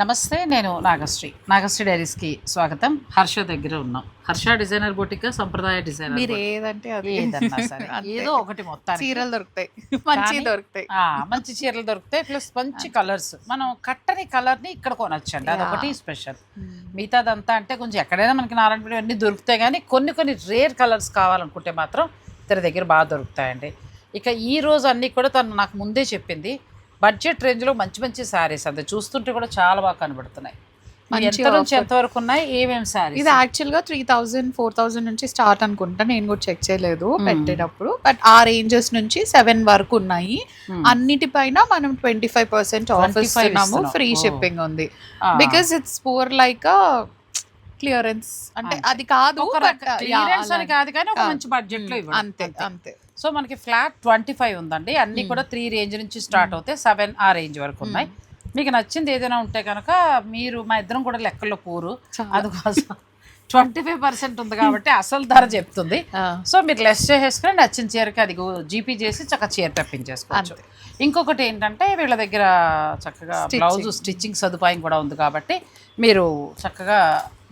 నమస్తే, నేను నాగశ్రీ డైరీస్కి స్వాగతం. హర్ష దగ్గర ఉన్నాం. హర్ష డిజైనర్ బొటిక్, సంప్రదాయ డిజైనర్. మీరు ఏదంటే అది ఏదన్నా సరే ఏదో ఒకటి మొత్తం చీరలు దొరుకుతాయి, మంచి దొరుకుతాయి, మంచి చీరలు దొరుకుతాయి, ప్లస్ మంచి కలర్స్. మనం కట్టని కలర్ని ఇక్కడ కొనొచ్చండి, అదొకటి స్పెషల్. మిగతాదంతా అంటే కొంచెం ఎక్కడైనా మనకి నారాయణపేట అన్నీ దొరుకుతాయి, కానీ కొన్ని రేర్ కలర్స్ కావాలనుకుంటే మాత్రం ఇతర దగ్గర బాగా దొరుకుతాయండి. ఇక ఈ రోజు అన్నీ కూడా తను నాకు ముందే చెప్పింది, బడ్జెట్ రేంజ్లో మంచి శారీస్ అంతే. చూస్తుంటే కూడా చాలా బాగా కనబడుతున్నాయి. ఎంత నుంచి ఎంతవరకు ఉన్నాయి, ఏమేమి శారీస్? ఇది యాక్చువల్గా 3000 4000 నుంచి స్టార్ట్ అనుకుంటా, నేను కూడా చెక్ చేయలేదు పెట్టేటప్పుడు. బట్ ఆ రేంజెస్ నుంచి 7 వరకు ఉన్నాయి. అన్నిటిపైన మనం 25% ఆఫ్ ఇస్తున్నాము, ఫ్రీ షిప్పింగ్ ఉంది. Because it's poor like clearance అంటే అది కాదు, క్లియరెన్స్ అని కాదు, కానీ ఒక మంచి బడ్జెట్ లో ఇవ్వండి అంతే. సో మనకి ఫ్లాట్ 25 ఉందండి. అన్ని కూడా 3 రేంజ్ నుంచి స్టార్ట్ అవుతాయి, 7 ఆ రేంజ్ వరకు ఉన్నాయి. మీకు నచ్చింది ఏదైనా ఉంటే కనుక మీరు, మా ఇద్దరం కూడా లెక్కల్లో పూరు, అందుకోసం 25% ఉంది కాబట్టి అసలు ధర చెప్తుంది. సో మీరు లెస్ చేసేసుకుని నచ్చిన చీరకి అది జీపీ చేసి చక్కగా చీర తెప్పించేసుకోవచ్చు. ఇంకొకటి ఏంటంటే వీళ్ళ దగ్గర చక్కగా బ్లౌజ్ స్టిచ్చింగ్ సదుపాయం కూడా ఉంది కాబట్టి మీరు చక్కగా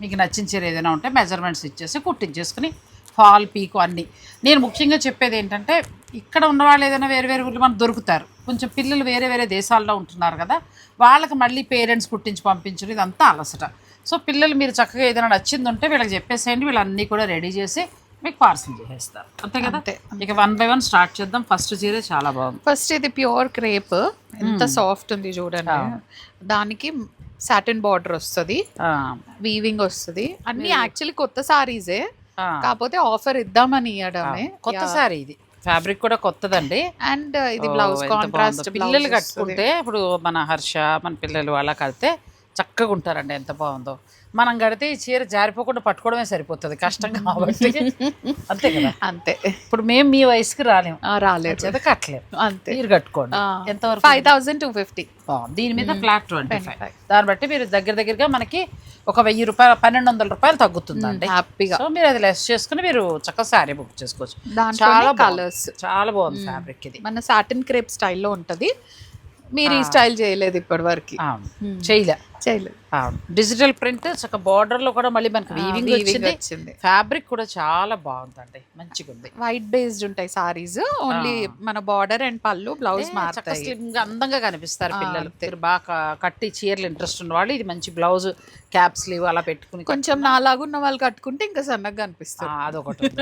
మీకు నచ్చిన చీర ఏదైనా ఉంటే మెజర్మెంట్స్ ఇచ్చేసి కుట్టించేసుకుని ఫాల్ పీకు అన్నీ. నేను ముఖ్యంగా చెప్పేది ఏంటంటే, ఇక్కడ ఉన్న వాళ్ళు ఏదైనా వేరే ఊళ్ళు మనకు దొరుకుతారు, కొంచెం పిల్లలు వేరే దేశాల్లో ఉంటున్నారు కదా, వాళ్ళకి మళ్ళీ పేరెంట్స్ కుట్టించి పంపించడం ఇదంతా అలసట. సో పిల్లలు మీరు చక్కగా ఏదైనా నచ్చింది ఉంటే వీళ్ళకి చెప్పేసేయండి, వీళ్ళన్నీ కూడా రెడీ చేసి మీకు పార్సల్ చేసేస్తారు, అంతే కదా. ఇక 1 by 1 స్టార్ట్ చేద్దాం. ఫస్ట్ చీర చాలా బాగుంది. ఫస్ట్ ఇది ప్యూర్ క్రేప్, ఎంత సాఫ్ట్ ఉంది చూడండి. దానికి సాటిన్ బార్డర్ వస్తుంది, వీవింగ్ వస్తుంది. అన్ని యాక్చువల్లీ కొత్త సారీసే, కాకపోతే ఆఫర్ ఇద్దామని ఇవ్వడమే. కొత్త సారీ ఇది, ఫ్యాబ్రిక్ కూడా కొత్తదండి. అండ్ ఇది బ్లౌజ్ కాంట్రాస్ట్. పిల్లలు కట్టుకుంటే ఇప్పుడు మన హర్ష, మన పిల్లలు అలా కడితే చక్కగా ఉంటారండి, ఎంత బాగుందో. మనం కడితే ఈ చీర జారిపోకుండా పట్టుకోవడమే సరిపోతుంది, కష్టం కాబట్టి. అంతే కదా, అంతే. ఇప్పుడు మేము మీ వయసుకి రాలేదు, కట్టలేము, అంతే. మీరు కట్టుకోండి. ఎంతవరకు? 5250. దీని మీద ఫ్లాట్ 25. దాన్ని బట్టి మీరు దగ్గరగా మనకి ఒక 1000 రూపాయలు, 1200 రూపాయలు తగ్గుతుందండి హ్యాపీగా. సో మీరు అది లెస్ చేసుకుని మీరు చక్కగా శారీ బుక్ చేసుకోవచ్చు. చాలా కలర్స్, చాలా బాగుంది ఫ్యాబ్రిక్. ఇది మన సాటిన్ క్రేప్ స్టైల్లో ఉంటుంది. మీరు ఈ స్టైల్ చేయలేదు ఇప్పటి వరకు? చేయలేదు. డిజిటల్ ప్రింట్ చక్క బార్డర్ లో కూడా మళ్ళీ మనకి వీవింగ్ వచ్చింది. ఫ్యాబ్రిక్ కూడా చాలా బాగుందండి, మంచిగా ఉంది. వైట్ బేస్డ్ ఉంటాయి సారీస్, ఓన్లీ మన బార్డర్ అండ్ పళ్ళు బ్లౌజ్ మారుతాయి. అందంగా కనిపిస్తారు పిల్లలు. బాగా కట్టి చీరలు ఇంట్రెస్ట్ ఉన్న వాళ్ళు ఇది మంచి బ్లౌజ్, క్యాప్ స్లీవ్ అలా పెట్టుకుని కొంచెం నాలాగున్న వాళ్ళు కట్టుకుంటే ఇంకా సన్నగా కనిపిస్తారు. అదొకటి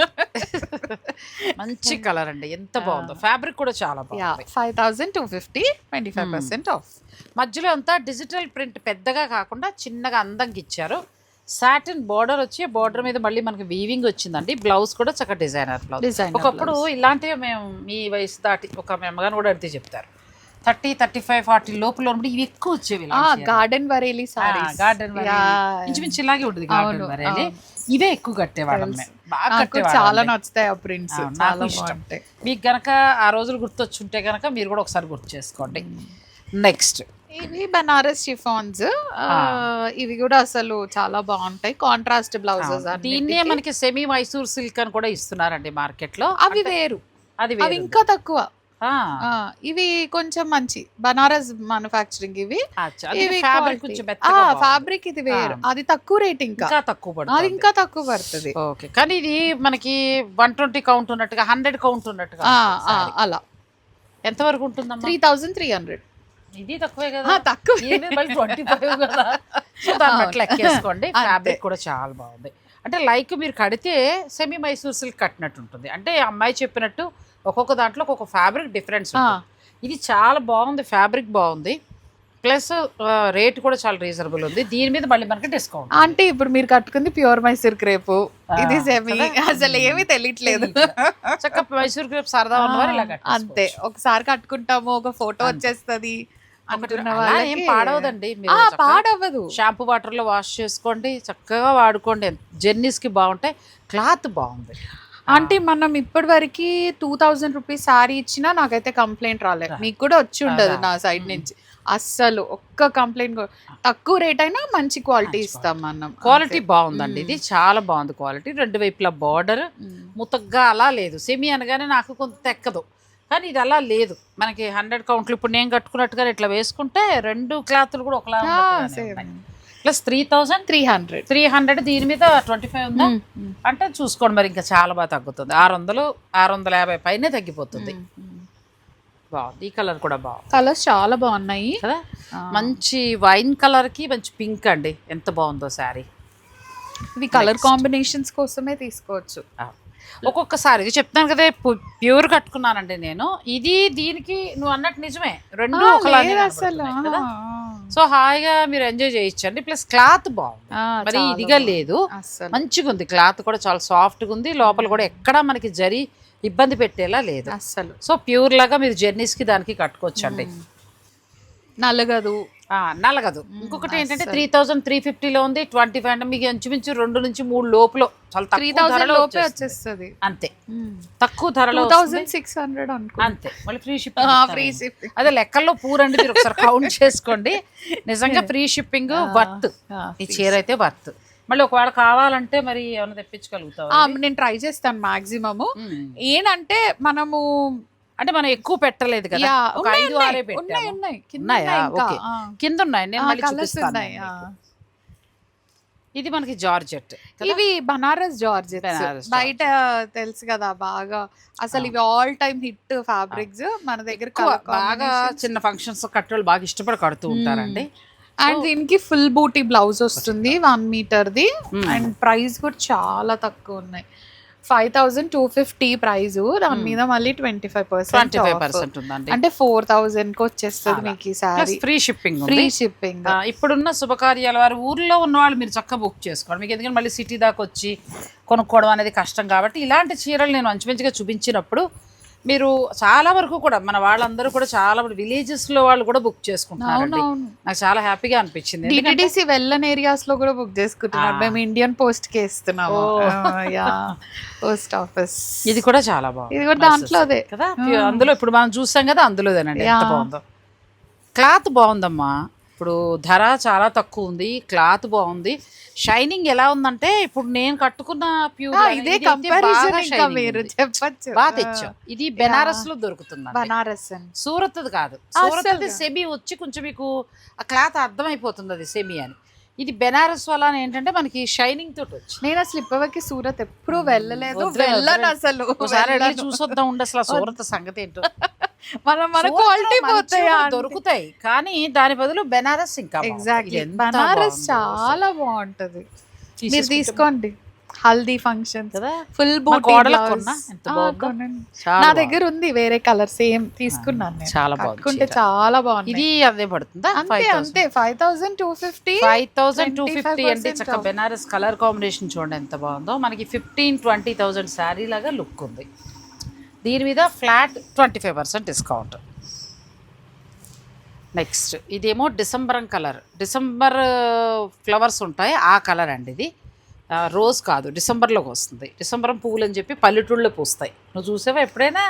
మంచి కలర్ అండి, ఎంత బాగుందో. ఫ్యాబ్రిక్ కూడా చాలా బాగుంది. 5250, 25% ఆఫ్. మధ్యలో అంతా డిజిటల్ ప్రింట్, పెద్దగా కాకుండా చిన్నగా అందంగా ఇచ్చారు. సాటిన్ బార్డర్ వచ్చి బార్డర్ మీద మళ్ళీ మనకి వీవింగ్ వచ్చిందండి. బ్లౌజ్ కూడా చక్కగా డిజైనర్ బ్లౌజ్. ఒకప్పుడు ఇలాంటివి మేము మీ వయసు దాటి ఒక మెమ్మగాని కూడా అడిగితే చెప్తారు, 30, 35, 40 లోపల ఉన్నప్పుడు ఇవి ఎక్కువ వచ్చేవి. గార్డెన్ వరేలి సారీస్, గార్డెన్ ఇంచుమించు ఇలాగే ఉంటుంది గార్డెన్ వరేలి. ఇవే ఎక్కువ కట్టేవాళ్ళం, చాలా నచ్చుతాయి ఆ ప్రింట్స్, నాకు ఇష్టం. మీకు గనక ఆ రోజులు గుర్తొచ్చుంటే గనక మీరు కూడా ఒకసారి గుర్తు చేసుకోండి. నెక్స్ట్ ఇవి బనారస్ షిఫాన్స్, ఇవి కూడా అసలు చాలా బాగుంటాయి, కాంట్రాస్ట్ బ్లౌజెస్. దీన్నే మనకి సెమీ మైసూర్ సిల్క్ అని కూడా ఇస్తున్నారండి మార్కెట్ లో. అవి వేరు, అవి ఇంకా తక్కువ. ఇవి కొంచెం మంచి బనారస్ మ్యానుఫ్యాక్చరింగ్. ఇవి ఫ్యాబ్రిక్ ఇది వేరు, అది తక్కువ రేట్, ఇంకా తక్కువ పడుతుంది, అది ఇంకా తక్కువ పడుతుంది. ఓకే, కానీ ఇది మనకి 120 కౌంట్ ఉన్నట్టుగా, 100 కౌంట్ ఉన్నట్టుగా అలా. ఎంత వరకు ఉంటుందమ్మా? 3300. ఇది తక్కువే కదా, తక్కువ 25 కదా. సో దాన్ని బట్టి లెక్కేసుకోండి. ఫ్యాబ్రిక్ కూడా చాలా బాగుంది. అంటే లైక్ మీరు కడితే సెమీ మైసూర్ సిల్క్ కట్టినట్టు ఉంటుంది. అంటే అమ్మాయి చెప్పినట్టు ఒక్కొక్క దాంట్లో ఒక్కొక్క ఫ్యాబ్రిక్ డిఫరెన్స్. ఇది చాలా బాగుంది, ఫ్యాబ్రిక్ బాగుంది, ప్లస్ రేట్ కూడా చాలా రీజనబుల్ ఉంది. దీని మీద మళ్ళీ మనకి డిస్కౌంట్. అంటే ఇప్పుడు మీరు కట్టుకుంది ప్యూర్ మైసూర్ క్రేప్, ఇది సెమీ, అసలు ఏమీ తెలియట్లేదు. చక్కగా మైసూర్ క్రేప్ సరదా ఉన్నవారు ఇలా అంతే, ఒకసారి కట్టుకుంటాము, ఒక ఫోటో వచ్చేస్తుంది. ఏం పాడవదండి, పాడవదు. షాంపూ వాటర్ లో వాష్ చేసుకోండి, చక్కగా వాడుకోండి. జర్నీస్ కి బాగుంటాయి, క్లాత్ బాగుంది. అంటే మనం ఇప్పటి వరకు 2000 రూపీస్ శారీ ఇచ్చినా నాకైతే కంప్లైంట్ రాలేదు. మీకు కూడా వచ్చి ఉండదు నా సైడ్ నుంచి, అస్సలు ఒక్క కంప్లైంట్. తక్కువ రేట్ అయినా మంచి క్వాలిటీ ఇస్తాం మనం. క్వాలిటీ బాగుందండి, ఇది చాలా బాగుంది క్వాలిటీ. 2 వైపులా బార్డర్ ముతగ్గా అలా లేదు. సెమీ అనగానే నాకు కొంత ఎక్కదు, కానీ ఇది అలా లేదు, మనకి 100 కౌంట్లు ఇప్పుడు నేను కట్టుకున్నట్టుగా ఇట్లా వేసుకుంటే 2 క్లాత్లు కూడా ఒకలా ప్లస్ 3,300 దీని మీద 25 ఉందా అంటే చూసుకోండి మరి ఇంకా చాలా బాగా తగ్గుతుంది. 650 పైనే తగ్గిపోతుంది. బాగుంది, ఈ కలర్ కూడా బాగుంది. కలర్స్ చాలా బాగున్నాయి కదా, మంచి వైన్ కలర్కి మంచి పింక్ అండి, ఎంత బాగుందో శారీ. ఇవి కలర్ కాంబినేషన్స్ కోసమే తీసుకోవచ్చు. ఒక్కొక్కసారి ఇది చెప్తాను కదా, ప్యూర్ కట్టుకున్నానండి నేను, ఇది దీనికి నువ్వు అన్నట్టు నిజమే, రెండు ఒకలాగే కనబడుతున్నాయి కదా. సో హాయిగా మీరు ఎంజాయ్ చేయొచ్చండి. ప్లస్ క్లాత్ బాగుంది, మరి ఇదిగా లేదు, మంచిగా ఉంది. క్లాత్ కూడా చాలా సాఫ్ట్గా ఉంది, లోపల కూడా ఎక్కడా మనకి జరి ఇబ్బంది పెట్టేలా లేదు అస్సలు. సో ప్యూర్ లాగా మీరు జర్నీస్కి దానికి కట్టుకోవచ్చండి. నలగదు. ఇంకొకటి ఏంటంటే 3,350లో ఉంది, 25 అంటే మీకు ఇంచుమించు 2 నుంచి 3 లోపల చాలా తక్కువ ధరలో వచ్చేస్తుంది. అంతే, తక్కువ ధరలో 2,600 అంతే. మళ్ళీ ఫ్రీ షిప్పింగ్, అదే లెక్కల్లో పూరండి, మీరు ఒకసారి కౌంట్ చేసుకోండి. నిజంగా ఫ్రీ షిప్పింగ్ వర్త్, ఈ చీర అయితే వర్త్. మళ్ళీ ఒకవేళ కావాలంటే మరి ఏమైనా తెప్పించగలుగుతావు? నేను ట్రై చేస్తాను మాక్సిమము. ఏంటంటే మనము అంటే మనం ఎక్కువ పెట్టలేదు కదా, ఒక 5-6 పెట్టాము. ఉన్నాయా? ఓకే, కింద ఉన్నాయి, నేను మళ్ళీ చూపిస్తాను. ఇది మనకి జార్జెట్, ఇవి బనారస్ జార్జెట్, బయట తెలుసు కదా బాగా, అసలు ఇవి ఆల్ టైమ్ హిట్ ఫ్యాబ్రిక్స్ మన దగ్గర. బాగా చిన్న ఫంక్షన్స్ కట్టేవాళ్ళు బాగా ఇష్టపడి కడుతూ ఉంటారండి. అండ్ దీనికి ఫుల్ బూటీ బ్లౌజ్ వస్తుంది 1 మీటర్ది. అండ్ ప్రైస్ కూడా చాలా తక్కువ ఉన్నాయి, 5,250 ప్రైస్. దాని మీద మళ్ళీ 25% ఉందండి, అంటే 4,000 కి వచ్చేస్తుంది మీకు ఈ సారీ. Free shipping. ఇప్పుడున్న శుభకార్యాల వారు ఊర్లో ఉన్న వాళ్ళు మీరు చక్కగా బుక్ చేసుకోండి, మీకు ఎందుకంటే మళ్ళీ సిటీ దాకా వచ్చి కొనుక్కోవడం అనేది కష్టం. కాబట్టి ఇలాంటి చీరలు నేను మంచిగా చూపించినప్పుడు మీరు చాలా వరకు కూడా మన వాళ్ళందరూ కూడా చాలా విలేజెస్ లో వాళ్ళు కూడా బుక్ చేసుకుంటున్నారు. నాకు చాలా హ్యాపీగా అనిపించింది. డిటిడిసి వెళ్ళని ఏరియాస్ లో కూడా బుక్ చేసుకుంటున్నారు. మేము ఇండియన్ పోస్ట్ కి ఇస్తున్నాము, పోస్ట్ ఆఫీస్. ఇది కూడా చాలా బాగుంది, ఇది కూడా దాంట్లోదే కదా. అందులో ఇప్పుడు మనం చూసాం కదా, అందులోదేనండి. ఎంత బాగుందో, క్లాత్ బాగుందమ్మా. ఇప్పుడు ధర చాలా తక్కువ ఉంది, క్లాత్ బాగుంది. షైనింగ్ ఎలా ఉందంటే ఇప్పుడు నేను కట్టుకున్న ప్యూర్ ఇదే కంపారిజన్ ఇంకా మీరు చెప్పొచ్చు. బాగా తెచ్చాం. ఇది బెనారస్ లో దొరుకుతుంది, బనారస్ సూరత్ కాదు, సూరత్ సెమీ వచ్చి కొంచెం మీకు ఆ క్లాత్ అర్థమైపోతుంది అది సెమీ అని. ఇది బెనారస్ వల్ల ఏంటంటే మనకి షైనింగ్ తోటి వచ్చి. నేను అసలు ఇప్పటివరకు సూరత్ ఎప్పుడు వెళ్ళలేదు, వెళ్ళను అసలు. చూసొద్దాం ఉండి అసలు సూరత్ సంగతి ఏంటో. మన క్వాలిటీ దొరుకుతాయి కానీ దాని బదులు బెనారస్ ఇంకా ఎగ్జాక్ట్లీ బనారస్ చాలా బాగుంటది. మీరు తీసుకోండి, హల్దీ ఫంక్షన్ ఫుల్ బూటీ. నా దగ్గర ఉంది వేరే కలర్ సేమ్, తీసుకున్నాను నేను. చాలా బాగుంది, చాలా బాగుంది. ఇది అదే పడుతుందా? అంతే 5,250 అంటే చక్కగా బెనారస్ కలర్ కాంబినేషన్ చూడండి ఎంత బాగుందో. మనకి 15,000-20,000 శారీ లాగా లుక్ ఉంది. దీని మీద ఫ్లాట్ 25% డిస్కౌంట్. నెక్స్ట్ ఇదేమో డిసెంబరం కలర్, డిసెంబర్ ఫ్లవర్స్ ఉంటాయి ఆ కలర్ అండి. ఇది రోజ్ కాదు, డిసెంబర్లోకి వస్తుంది. డిసెంబరం పువ్వులు అని చెప్పి పల్లెటూళ్ళలో పూస్తాయి. నువ్వు చూసావా ఎప్పుడైనా?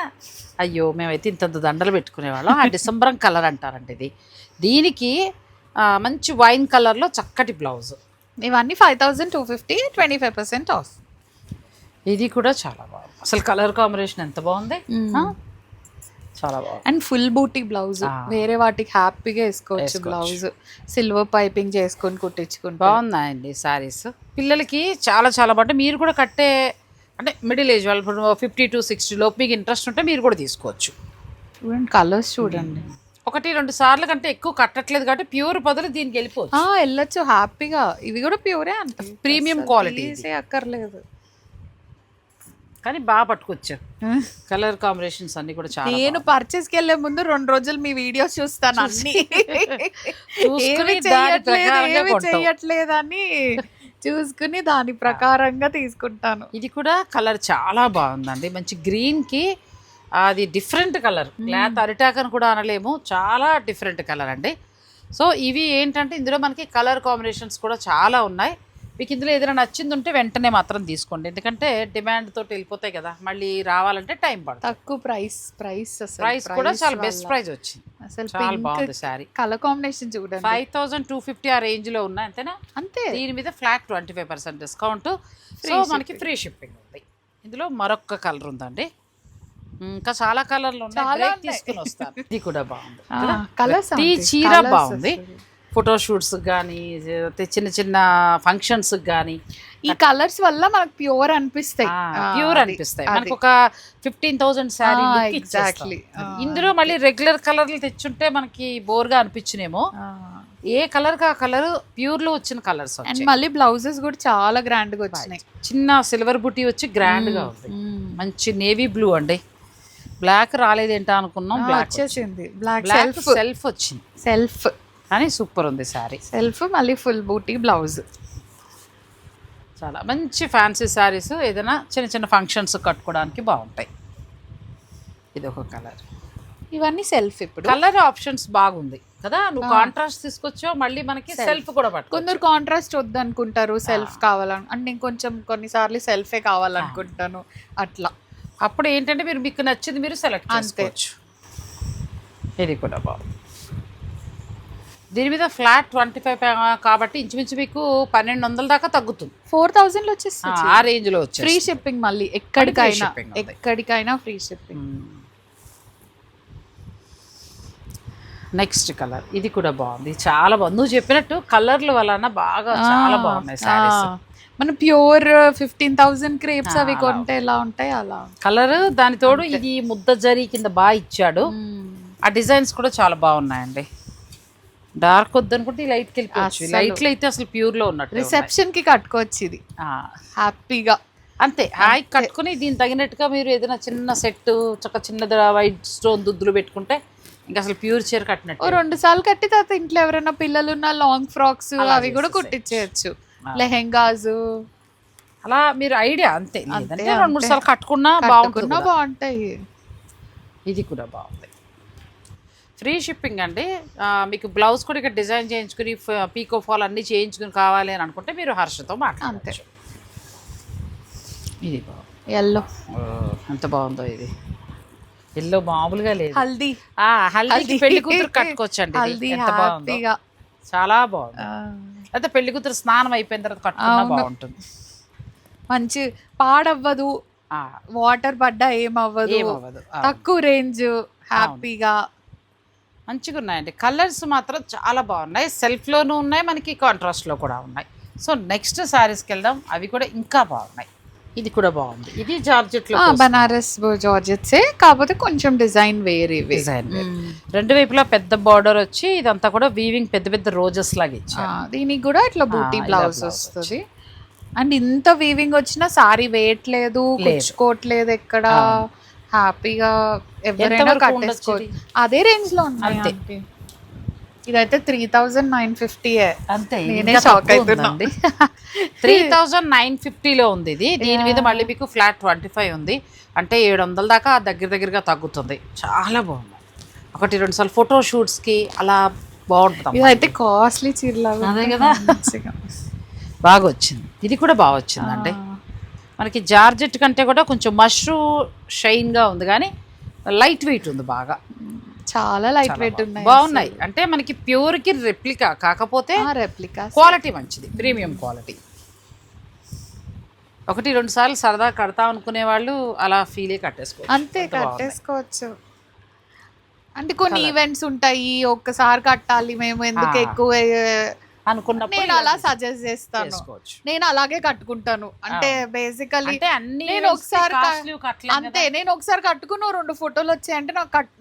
అయ్యో మేమైతే ఇంతంత దండలు పెట్టుకునేవాళ్ళం. ఆ డిసెంబరం కలర్ అంటారండి ఇది. దీనికి మంచి వైన్ కలర్లో చక్కటి బ్లౌజ్. ఇవన్నీ 5,250, 25% ఆఫ్. ఇది కూడా చాలా బాగుంది, అసలు కలర్ కాంబినేషన్ ఎంత బాగుంది, చాలా బాగుంది. అండ్ ఫుల్ బూటీ బ్లౌజ్, వేరే వాటికి హ్యాపీగా వేసుకోవచ్చు. బ్లౌజ్ సిల్వర్ పైపింగ్ చేసుకొని కుట్టించుకుంటే బాగున్నాయండి సారీస్. పిల్లలకి చాలా చాలా బాగుంటాయి. మీరు కూడా కట్టే అంటే మిడిల్ ఏజ్ వాళ్ళు 50 to 60 లోపు మీకు ఇంట్రెస్ట్ ఉంటే మీరు కూడా తీసుకోవచ్చు. చూడండి కలర్స్ చూడండి. 1-2 సార్లు కంటే ఎక్కువ కట్టట్లేదు కాబట్టి ప్యూర్ బదులు దీనికి వెళ్ళొచ్చు హ్యాపీగా. ఇవి కూడా ప్యూరే అంట, ప్రీమియం క్వాలిటీ అక్కర్లేదు. కానీ బాగా పట్టుకొచ్చా కలర్ కాంబినేషన్స్ అన్ని కూడా చాలా. నేను పర్చేస్కి వెళ్ళే ముందు 2 రోజులు మీ వీడియోస్ చూస్తాను, అన్ని చేయట్లేదని చూసుకుని దాని ప్రకారంగా తీసుకుంటాను. ఇది కూడా కలర్ చాలా బాగుందండి, మంచి గ్రీన్కి అది డిఫరెంట్ కలర్. క్లాత్ అరిటాక్ అని కూడా అనలేము, చాలా డిఫరెంట్ కలర్ అండి. సో ఇవి ఏంటంటే ఇందులో మనకి కలర్ కాంబినేషన్స్ కూడా చాలా ఉన్నాయి. మీకు ఇందులో ఏదైనా నచ్చింది ఉంటే వెంటనే మాత్రం తీసుకోండి, ఎందుకంటే డిమాండ్ తోటి వెళ్ళిపోతాయి కదా, మళ్ళీ రావాలంటే టైం పడుతుంది. తక్కువ ప్రైస్ కూడా చాలా బెస్ట్ ప్రైస్ వచ్చింది, అసలు చాలా బాగుంది సారీ. కలర్ కాంబినేషన్ చూడండి. 5,250 ఆ రేంజ్ లో ఉన్నాయి అంతేనా? అంతే. దీని మీద ఫ్లాట్ 25% డిస్కౌంట్. సో మనకి ఫ్రీ షిప్పింగ్ ఉంది. ఇందులో మరొక కలర్ ఉందండి, ఇంకా చాలా కలర్లు ఉన్నాయి, చాలా break ఉన్నాయి. తీసుకుని వస్తాను. ఇది కూడా బాగుంది, కలర్స్ ప్రతి చీర బాగుంది. ఫోటోషూట్స్ కానీ చిన్న చిన్న ఫంక్షన్స్ కానీ ఈ కలర్స్ వల్ల మనకు ప్యూర్ అనిపిస్తాయి, ప్యూర్ అనిపిస్తాయి. మనకు ఒక 15,000 శారీ ఎగ్జాక్ట్లీ. ఇందులో మళ్ళీ రెగ్యులర్ కలర్లు తెచ్చుంటే మనకి బోర్గా అనిపించినేమో. ఏ కలర్ కా కలర్ ప్యూర్ లో వచ్చిన కలర్స్ అండ్ మళ్ళీ బ్లౌజెస్ కూడా చాలా గ్రాండ్ గా వచ్చినాయి. చిన్న సిల్వర్ బుటీ వచ్చి గ్రాండ్ గా ఉంది. మంచి నేవీ బ్లూ అండి, బ్లాక్ రాలేదేంటా అనుకున్నాం, బ్లాక్ వచ్చేసింది. బ్లాక్ సెల్ఫ్ వచ్చింది, సెల్ఫ్ కానీ సూపర్ ఉంది శారీ. సెల్ఫ్ మళ్ళీ ఫుల్ బూటీ బ్లౌజ్. చాలా మంచి ఫ్యాన్సీ శారీస్ ఏదైనా చిన్న చిన్న ఫంక్షన్స్ కట్టుకోవడానికి బాగుంటాయి. ఇది ఒక కలర్. ఇవన్నీ సెల్ఫ్. ఇప్పుడు కలర్ ఆప్షన్స్ బాగుంది కదా, నువ్వు కాంట్రాస్ట్ తీసుకొచ్చావు, మళ్ళీ మనకి సెల్ఫ్ కూడా పట్టు. కొందరు కాంట్రాస్ట్ వద్దనుకుంటారు, సెల్ఫ్ కావాలని. అంటే నేను కొంచెం కొన్నిసార్లు సెల్ఫే కావాలనుకుంటాను అట్లా. అప్పుడు ఏంటంటే మీకు నచ్చింది మీరు సెలెక్ట్ చేసుకోవచ్చు. ఇది కూడా బాగుంది. దీని మీద ఫ్లాట్ 25 కాబట్టి ఇంచుమించు మీకు 1,200 దాకా తగ్గుతుంది. 4,000 వచ్చేస్తుంది, ఆ రేంజ్ లో వచ్చి ఫ్రీ షిప్పింగ్. మళ్ళీ ఎక్కడికైనా ఫ్రీ షిప్పింగ్. నెక్స్ట్ కలర్, ఇది కూడా బాగుంది, చాలా బాగుంది. నువ్వు చెప్పినట్టు కలర్ల వలన బాగా చాలా బాగున్నాయి సారీస్. మన ప్యూర్ 15,000 క్రేప్స్ అవి కొంటే ఎలా ఉంటాయి అలా కలర్. దాని తోడు ఇది ముద్ద జరీ కింద బాగా ఇచ్చాడు. ఆ డిజైన్స్ కూడా చాలా బాగున్నాయండి. డార్క్ వద్దనుకుంటే లైట్కి వెళ్ళిపోవచ్చు. లైట్లు అయితే అసలు ప్యూర్ లో ఉన్నట్టు. రిసెప్షన్ కి కట్టుకోవచ్చు ఇది హ్యాపీగా. అంతే, హాయి కట్టుకుని దీనికి తగినట్టుగా మీరు ఏదైనా చిన్న సెట్ చిన్నది వైట్ స్టోన్ దుద్దులు పెట్టుకుంటే ఇంకా అసలు ప్యూర్ చీర కట్టినట్టు. 2 సార్లు కట్టి తర్వాత ఇంట్లో ఎవరైనా పిల్లలు ఉన్న లాంగ్ ఫ్రాక్స్ అవి కూడా కుట్టించేయచ్చు, లెహెంగాస్ అలా. మీరు ఐడియా అంతే, 2-3 సార్లు కట్టుకున్నా బాగుంటాయి. ఇది కూడా బాగుంది. ఫ్రీ షిప్పింగ్ అండి. మీకు బ్లౌజ్ కూడా ఇక్కడ డిజైన్ చేయించుకుని పీకో ఫాల్ అన్నీ చేయించుకుని కావాలి అని అనుకుంటే మీరు హర్షతో మాట్లాడచ్చు. ఇది బాగుంది, ఎల్లో. ఎంత బాగుందో ఇది. ఎల్లో మామూలుగా లేదు. హల్దీ పెళ్లి కూతురు కట్టుకోవచ్చండి. ఎంత బాగుంది, చాలా బాగుంది. అయితే పెళ్లి కూతురు స్నానం అయిపోయిన తర్వాత కట్టుకున్నా బాగుంటుంది. మంచి పాడవ్వదు, వాటర్ పడ్డా ఏమవ్వదు, తక్కువ రేంజ్, హ్యాపీగా మంచిగా ఉన్నాయండి. కలర్స్ మాత్రం చాలా బాగున్నాయి. సెల్ఫ్లోనూ ఉన్నాయి, మనకి కాంట్రాస్ట్లో కూడా ఉన్నాయి. సో నెక్స్ట్ శారీస్కి వెళ్దాం, అవి కూడా ఇంకా బాగున్నాయి. ఇది కూడా బాగుంది. ఇది జార్జెట్లో, బనారస్ జార్జెట్సే, కాకపోతే కొంచెం డిజైన్ వేరే. డిజైన్ రెండు వైపులా పెద్ద బార్డర్ వచ్చి ఇదంతా కూడా వీవింగ్ పెద్ద పెద్ద రోజెస్ లాగా ఇచ్చారు. దీనికి కూడా ఇట్లా బూటీ బ్లౌజ్ వస్తుంది. అండ్ ఇంత వీవింగ్ వచ్చినా సారీ వేయట్లేదు, కుచ్చుకోవట్లేదు ఎక్కడ, హ్యాపీగా ఎవరైనా కట్టేసుకోవచ్చు. అదే రేంజ్ లో ఉంది. ఇదైతే 3,950 అంతే. నేనే షాక్ అవుతున్నాండి. 3,950లో ఉంది ఇది. దీని మీద మళ్ళీ మీకు ఫ్లాట్ 25 ఉంది, అంటే 700 దాకా దగ్గరగా తగ్గుతుంది. చాలా బాగుంది. 1-2 సార్లు ఫోటో షూట్స్ కి అలా బాగుంటుంది. ఇదైతే కాస్ట్లీ చీరలాగా, అదే కదా, బాగా వచ్చింది. ఇది కూడా బాగా వచ్చిందండి. మనకి జార్జెట్ కంటే కూడా కొంచెం మష్రూ షైన్గా ఉంది, కానీ లైట్ వెయిట్ ఉంది, బాగా చాలా లైట్ వెయిట్ ఉన్నాయి, బాగున్నాయి. అంటే మనకి ప్యూర్కి రెప్లికా, కాకపోతే రెప్లికా క్వాలిటీ మంచిది, ప్రీమియం క్వాలిటీ. 1-2 సార్లు సరదా కడతాం అనుకునే వాళ్ళు అలా ఫీలే కట్టేసుకోవచ్చు. అంతే, కట్టేసుకోవచ్చు. అంటే కొన్ని ఈవెంట్స్ ఉంటాయి, ఒక్కసారి కట్టాలి మేము, ఎందుకు ఎక్కువ అనుకున్నప్పుడు నేను అలా సజెస్ట్ చేస్తాను. నేను అలాగే కట్టుకుంటాను. అంటే బేసికలీ నేను ఒకసారి కట్టుకున్న 2 ఫోటోలు వచ్చాయంటే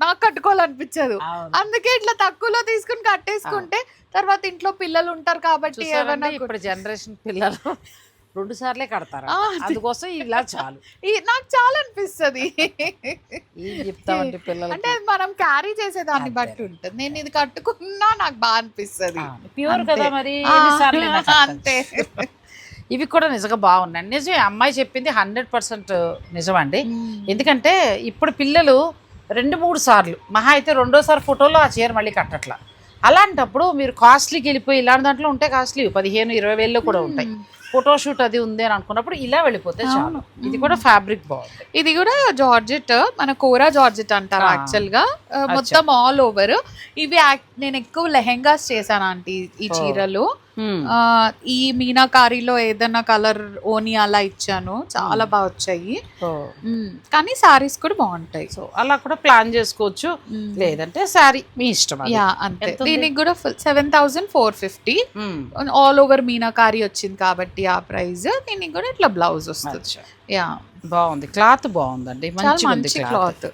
నాకు కట్టుకోవాలనిపించదు. అందుకే ఇట్లా తక్కువలో తీసుకుని కట్టేసుకుంటే తర్వాత ఇంట్లో పిల్లలు ఉంటారు కాబట్టి ఏమైనా. ఇప్పుడు జనరేషన్ పిల్లలు 2 సార్లే కడతారు, అందుకోసం ఇలా చాలు. నాకు చాలా అనిపిస్తుంది. పిల్లలు అంటే మనం క్యారీ చేసేదాన్ని బట్టి ఉంటుంది. నేను ఇది కట్టుకున్నా నాకు బాగా అనిపిస్తుంది, ప్యూర్ కదా మరి. అంతే. ఇవి కూడా నిజంగా బాగున్నాయి. నిజమే, అమ్మాయి చెప్పింది 100% నిజమండి. ఎందుకంటే ఇప్పుడు పిల్లలు 2-3 సార్లు, మహా అయితే 2వ సారి ఫోటోలో ఆ చీర మళ్ళీ కట్టట్లా. అలాంటప్పుడు మీరు కాస్ట్లీకి వెళ్ళిపోయి ఇలాంటి దాంట్లో ఉంటే కాస్ట్లీ 15-20 వేల్లో కూడా ఉంటాయి. ఫోటోషూట్ అది ఉంది అని అనుకున్నప్పుడు ఇలా వెళ్ళిపోతే చాలు. ఇది కూడా ఫ్యాబ్రిక్ బాగుంది. ఇది కూడా జార్జెట్, మన కోరా జార్జెట్ అంటారు యాక్చువల్ గా, మొత్తం ఆల్ ఓవర్. ఇవి నేను ఎక్కువ లెహెంగాస్ చేశాను ఆంటీ ఈ చీరలు. ఈ మీనాకారిలో ఏదైనా కలర్ ఓని అలా ఇచ్చాను, చాలా బాగా వచ్చాయి. కానీ సారీస్ కూడా బాగుంటాయి. సో అలా కూడా ప్లాన్ చేసుకోవచ్చు, లేదంటే శారీ మీ ఇష్టం. యా అంతే. దీనికి కూడా ఫుల్ 7450 ఆల్ ఓవర్ మీనాకారి వచ్చింది కాబట్టి ఆ ప్రైస్. దీనికి కూడా ఇట్లా బ్లౌజ్ వస్తుంది. యా బాగుంది, క్లాత్ బాగుందండి, మంచి క్లాత్.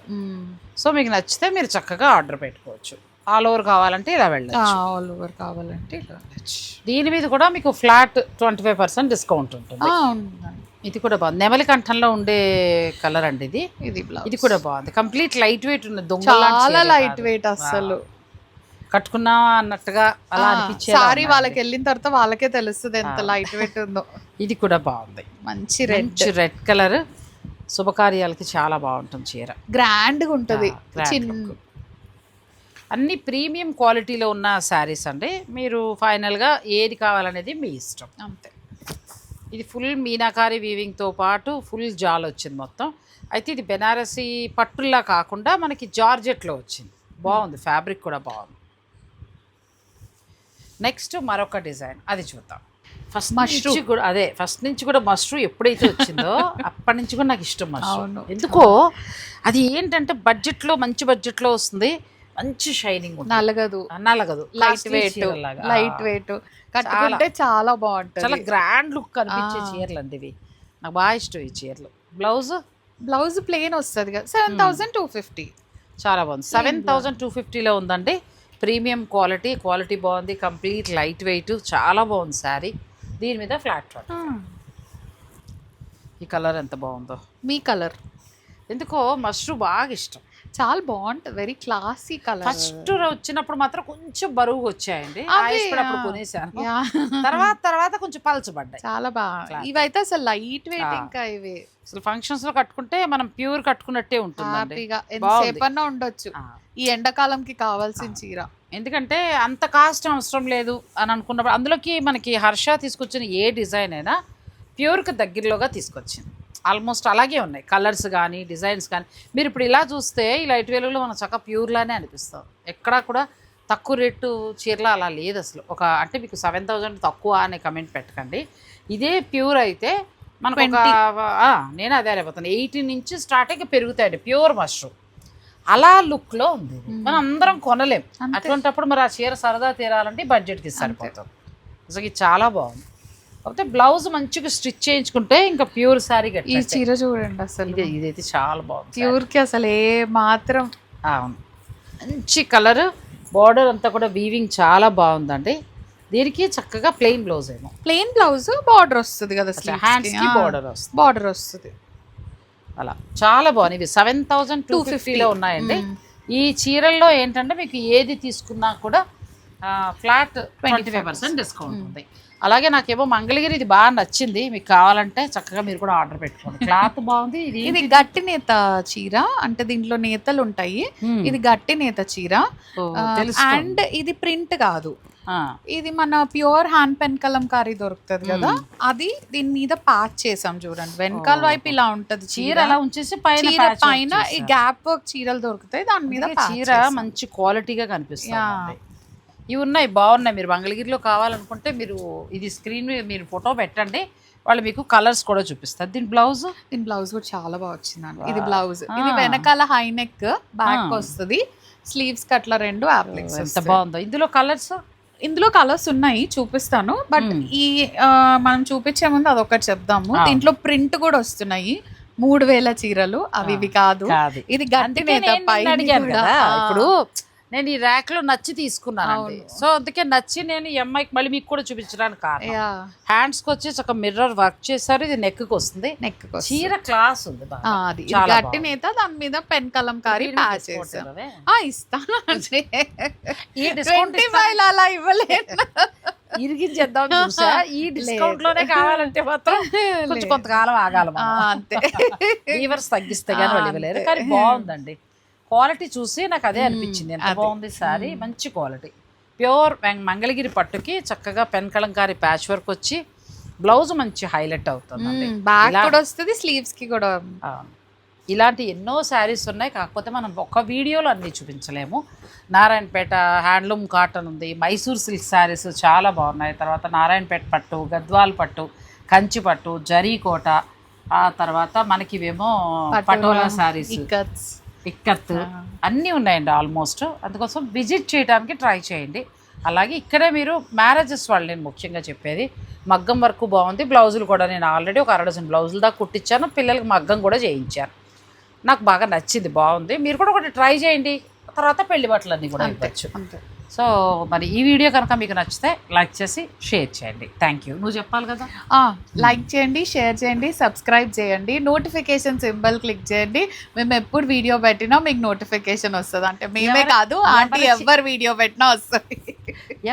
సో మీకు నచ్చితే మీరు చక్కగా ఆర్డర్ పెట్టుకోవచ్చు. ఆల్ ఓవర్ కావాలంటే ఇలా వెళ్ళచ్చు, ఆల్ ఓవర్ కావాలంటే ఇలా వెళ్ళచ్చు. దీని మీద కూడా మీకు ఫ్లాట్ 25% డిస్కౌంట్ ఉంటుంది. ఇది కూడా బాగుంది, నెమలి కంఠంలో ఉండే కలర్ అండి ఇది. ఇది కూడా బాగుంది, కంప్లీట్ లైట్ వెయిట్ ఉంది, చాలా లైట్ వెయిట్, అసలు కట్టుకున్నా అన్నట్టుగా అలా అనిపించే సారీ వాళ్ళకి వెళ్ళిన తర్వాత వాళ్ళకే తెలుస్తుంది ఎంత లైట్ వెయిట్ ఉందో. ఇది కూడా బాగుంది, మంచి రెడ్ కలర్, శుభకార్యాలకి చాలా బాగుంటుంది చీర, గ్రాండ్గా ఉంటుంది. అన్ని ప్రీమియం క్వాలిటీలో ఉన్న శారీస్ అండి. మీరు ఫైనల్గా ఏది కావాలనేది మీ ఇష్టం అంతే. ఇది ఫుల్ మీనాకారి వీవింగ్తో పాటు ఫుల్ జాల్ వచ్చింది మొత్తం. అయితే ఇది బెనారసీ పట్టుల్లా కాకుండా మనకి జార్జెట్లో వచ్చింది, బాగుంది, ఫ్యాబ్రిక్ కూడా బాగుంది. నెక్స్ట్ మరొక డిజైన్, అది చూద్దాం. ఫస్ట్ నుంచి కూడా మష్రూ ఎప్పుడైతే వచ్చిందో అప్పటి నుంచి కూడా నాకు ఇష్టం మష్రూ. ఎందుకో అది ఏంటంటే బడ్జెట్లో, మంచి బడ్జెట్లో వస్తుంది, మంచి షైనింగ్, నలగదు, లైట్ వెయిట్, కట్టుకుంటే చాలా బాగుంటుంది, చాలా గ్రాండ్ లుక్ కనిపించే చీరలు అండి ఇవి. నాకు బాగా ఇష్టం ఈ చీరలు. బ్లౌజ్ ప్లెయిన్ వస్తుంది కదా, 7250. చాలా బాగుంది, 7250లో ఉందండి. ప్రీమియం క్వాలిటీ బాగుంది, కంప్లీట్ లైట్ వెయిట్, చాలా బాగుంది శారీ. దీని మీద ఫ్లాట్ టాప్. ఈ కలర్ ఎంత బాగుందో. మీ కలర్ ఎందుకో మష్రూ బాగా ఇష్టం, చాలా బాగుంటుంది, వెరీ క్లాసీ కలర్. ఫస్ట్ వచ్చినప్పుడు మాత్రం కొంచెం బరువుగా వచ్చాయండి, అప్పుడు కొనేసాను. తర్వాత కొంచెం పల్చబడ్డాయి, చాలా బాగా. ఇవైతే అసలు లైట్ వెయిట్, ఇంకా ఇవి అసలు ఫంక్షన్స్ లో కట్టుకుంటే మనం ప్యూర్ కట్టుకున్నట్టే ఉంటుంది, ఎంతసేపన్నా ఉండొచ్చు. ఈ ఎండాకాలంకి కావాల్సిన చీర. ఎందుకంటే అంత కాస్ట్ అవసరం లేదు అని అనుకున్నప్పుడు అందులోకి మనకి హర్ష తీసుకొచ్చిన ఏ డిజైన్ అయినా ప్యూర్కి దగ్గరలోగా తీసుకొచ్చింది. ఆల్మోస్ట్ అలాగే ఉన్నాయి కలర్స్ కానీ డిజైన్స్ కానీ. మీరు ఇప్పుడు ఇలా చూస్తే ఈ లైట్ వెలుగులో మనకు చక్కగా ప్యూర్లానే అనిపిస్తుంది. ఎక్కడా కూడా తక్కువ రేటు చీరలు అలా లేదు అసలు. అంటే మీకు 7000 తక్కువ అనే కమెంట్ పెట్టకండి. ఇదే ప్యూర్ అయితే మనకు నేను అదే అయిపోతాను 18 నుంచి స్టార్ట్ అయ్యి పెరుగుతాయండి ప్యూర్ మష్రూమ్. అలా లుక్లో ఉంది, మనం అందరం కొనలేం. అటువంటిప్పుడు మరి ఆ చీర సరదా తీరాలంటే బడ్జెట్కి సరిపోతుంది. అసలు ఇది చాలా బాగుంది. కాకపోతే బ్లౌజ్ మంచిగా స్టిచ్ చేయించుకుంటే ఇంకా ప్యూర్ శారీ. ఈ చీర చూడండి అసలు, ఇదైతే చాలా బాగుంది, ప్యూర్కి అసలు ఏ మాత్రం. అవును, మంచి కలర్, బార్డర్ అంతా కూడా వీవింగ్ చాలా బాగుందండి. దీనికి చక్కగా ప్లెయిన్ బ్లౌజ్ ఏమో, ప్లెయిన్ బ్లౌజ్ బార్డర్ వస్తుంది కదా, హ్యాండ్స్కి బార్డర్ వస్తుంది. అలా చాలా బాగుంది. ఇవి 7250లో ఉన్నాయండి. ఈ చీరల్లో ఏంటంటే మీకు ఏది తీసుకున్నా కూడా ఫ్లాట్ 25% డిస్కౌంట్ ఉంది. అలాగే నాకేమో మంగళగిరి ఇది బాగా నచ్చింది, మీకు కావాలంటే చక్కగా మీరు కూడా ఆర్డర్ పెట్టుకోండి. క్లాత్ బాగుంది. ఇది గట్టి నేత చీర, అంటే దీంట్లో నేతలు ఉంటాయి. ఇది గట్టి నేత చీర, అండ్ ఇది ప్రింట్ కాదు, ఇది మన ప్యూర్ హ్యాండ్ పెన్ కలంకారీ దొరుకుతుంది కదా, అది దీని మీద ప్యాచ్ చేసాం చూడండి. వెనకాల వైపు ఇలా ఉంటది చీర, అలా ఉంచేసి పైన ఈ గ్యాప్ వర్క్ చీరలు దొరుకుతాయి, దాని మీద చీర మంచి క్వాలిటీగా కనిపిస్తుంది. ఇవి ఉన్నాయి, బాగున్నాయి. మీరు మంగళగిరిలో కావాలనుకుంటే మీరు ఇది స్క్రీన్ మీద మీరు ఫోటో పెట్టండి, వాళ్ళు మీకు కలర్స్ కూడా చూపిస్తారు. దీని బ్లౌజ్ కూడా చాలా బాగా వచ్చిందండి. ఇది బ్లౌజ్, ఇది వెనకాల హై నెక్, బ్యాక్ వస్తుంది, స్లీవ్స్ కట్ల 2 అప్లిక్స్. ఎంత బాగుందో. ఇందులో కలర్స్ ఉన్నాయి, చూపిస్తాను. బట్ ఈ మనం చూపించే ముందు అదొకటి చెప్దాము. దీంట్లో ప్రింట్ కూడా వస్తున్నాయి, 3000 చీరలు, అవి ఇవి కాదు. ఇది గట్టి నేత పైన. ఇప్పుడు నేను ఈ ర్యాక్ లో నచ్చి తీసుకున్నాను, సో అందుకే నచ్చి నేను ఈ అమ్మాయికి మళ్ళీ మీకు కూడా చూపించడానికి కారణం, హ్యాండ్స్ కి వచ్చి ఒక మిర్రర్ వర్క్ చేశారు. ఇది నెక్ కి వస్తుంది, చీర క్లాస్ ఉంది. గట్టి నేత, దాని మీద పెన్ కలంకారీ ప్యాచ్ చేశారు. ఇస్తాను, ఈ డిస్కౌంట్ అలా ఇవ్వలేదు, ఇరిగించేద్దాం చూసా. ఈ డిస్కౌంట్ లోనే కావాలంటే మాత్రం కొంచెం కొంతకాలం ఆగాలి, అంతే. వీవర్స్ తగ్గిస్తే కానీ వాళ్ళు ఇవ్వలేరు. కానీ బాగుందండి, క్వాలిటీ చూసి నాకు అదే అనిపించింది. ఎంత బాగుంది శారీ, మంచి క్వాలిటీ. ప్యూర్ మంగళగిరి పట్టుకి చక్కగా పెన్ కలంకారీ ప్యాచ్ వర్క్ వచ్చి బ్లౌజ్ మంచి హైలైట్ అవుతుందండి. బ్యాక్ కూడా వస్తుంది, స్లీవ్స్ కి కూడా. అవును. ఇలాంటి ఎన్నో శారీస్ ఉన్నాయి, కాకపోతే మనం ఒక వీడియోలో అన్నీ చూపించలేము. నారాయణపేట హ్యాండ్లూమ్ కాటన్ ఉంది, మైసూర్ సిల్క్ శారీస్ చాలా బాగున్నాయి, తర్వాత నారాయణపేట పట్టు, గద్వాల్ పట్టు, కంచి పట్టు, జరీకోట, ఆ తర్వాత మనకి ఇవేమో పటోలా శారీస్, ఇక్కత్ అన్నీ ఉన్నాయండి ఆల్మోస్ట్. అందుకోసం విజిట్ చేయడానికి ట్రై చేయండి. అలాగే ఇక్కడే మీరు మ్యారేజెస్ వాళ్ళు నేను ముఖ్యంగా చెప్పేది, మగ్గం వర్క్ బాగుంది, బ్లౌజులు కూడా నేను ఆల్రెడీ ఒక 1/2 డజన్ బ్లౌజులు దాకా కుట్టించాను, పిల్లలకి మగ్గం కూడా చేయించాను. నాకు బాగా నచ్చింది, బాగుంది. మీరు కూడా ఒకటి ట్రై చేయండి, తర్వాత పెళ్లి బట్టలన్నీ కూడా ఇవ్వచ్చు. సో మరి ఈ వీడియో కనుక మీకు నచ్చితే లైక్ చేసి షేర్ చేయండి. Thank you. నువ్వు చెప్పాలి కదా. లైక్ చేయండి, షేర్ చేయండి, సబ్స్క్రైబ్ చేయండి, నోటిఫికేషన్ సింబల్ క్లిక్ చేయండి. మేము ఎప్పుడు వీడియో పెట్టినా మీకు నోటిఫికేషన్ వస్తుంది. అంటే మేమే కాదు, ఆంటీ ఎవరు వీడియో పెట్టినా వస్తుంది.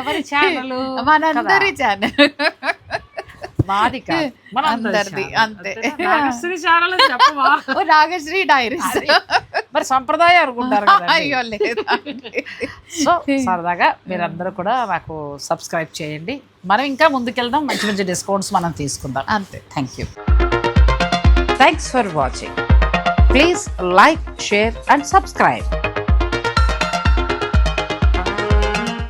ఎవరి ఛానల్? మనందరి ఛానల్, మాది కాదు, అందరిది. అంతే. నాగశ్రీ ఛానల్ చెప్పవా? నాగశ్రీ డైరీస్. మరి సంప్రదాయం అనుకుంటారు కదా. అయ్యో లేదు. సో సరదాగా మీరందరూ కూడా నాకు సబ్స్క్రైబ్ చేయండి. మనం ఇంకా ముందుకెళ్దాం, మంచి మంచి డిస్కౌంట్స్ మనం తీసుకుందాం. అంతే. Thank you. Thanks for watching. Please like, share and subscribe.